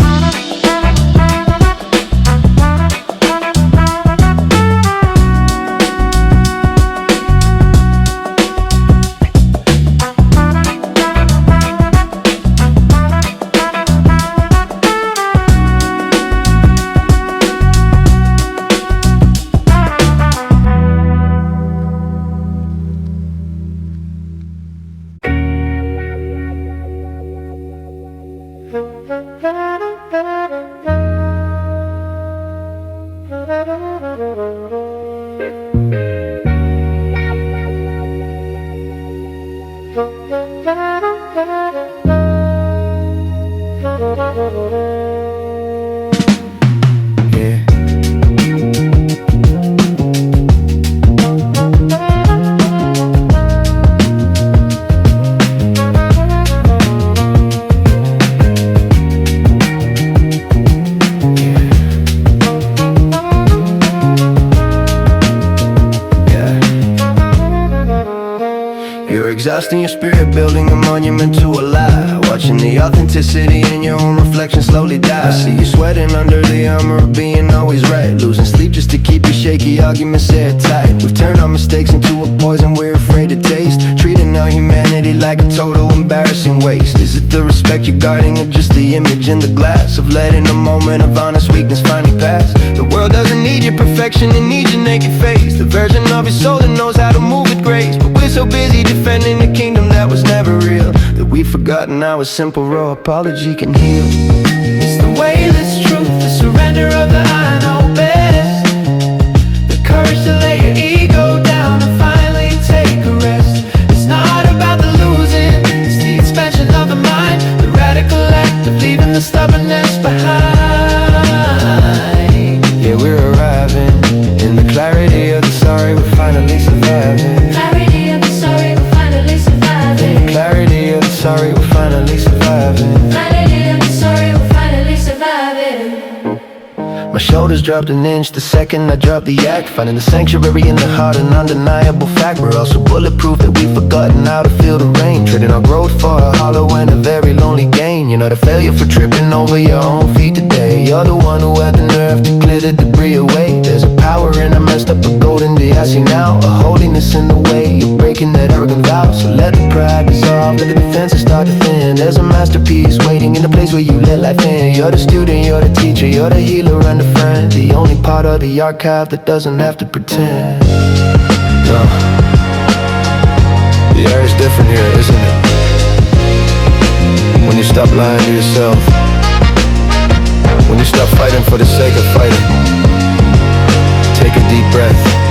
You're exhausting your spirit, building a monument to a lie, watching the authenticity in your own reflection slowly die. I see you sweating under the armor of being always right, losing sleep just to keep your shaky arguments airtight. We've turned our mistakes into a poison we're afraid to taste, treating our humanity like a total embarrassing waste. Is it the respect you're guarding, or just the image in the glass of letting a moment of honest weakness finally pass? The world doesn't need your perfection, it needs your naked face, the version of your soul that knows how to move with grace. But we're so busy defending a kingdom that was never real, that we've forgotten how a simple raw apology can heal. It's the weightless truth, the surrender of the I know best, the courage to lay your ego down and finally take a rest. It's not about the losing, it's the expansion of the mind, the radical act of leaving the stubbornness behind. Yeah, we're arriving in the clarity of the sorry, we're finally surviving. Clarity of the sorry, we're finally surviving. Clarity of the sorry, we're finally surviving. Clarity of the sorry, we're finally surviving. My shoulders dropped an inch the second I dropped the act, finding the sanctuary in the heart, an undeniable fact. We're also bulletproof that we've forgotten how to feel the rain, trading our growth for a hollow and a very lonely gain. You're not a failure for tripping over your own feet today, you're the one who had the nerve to clear the debris away. There's a power in a messed up a golden day I see now, a holiness in the way you're breaking that arrogant vow. So let the pride dissolve, let the defenses start to thin. There's a masterpiece waiting in the place where you let life in. You're the student, you're the teacher, you're the healer and the friend, the only part of the archive that doesn't have to pretend. No, the air is different here, isn't it? When you stop lying to yourself, when you stop fighting for the sake of fighting, take a deep breath.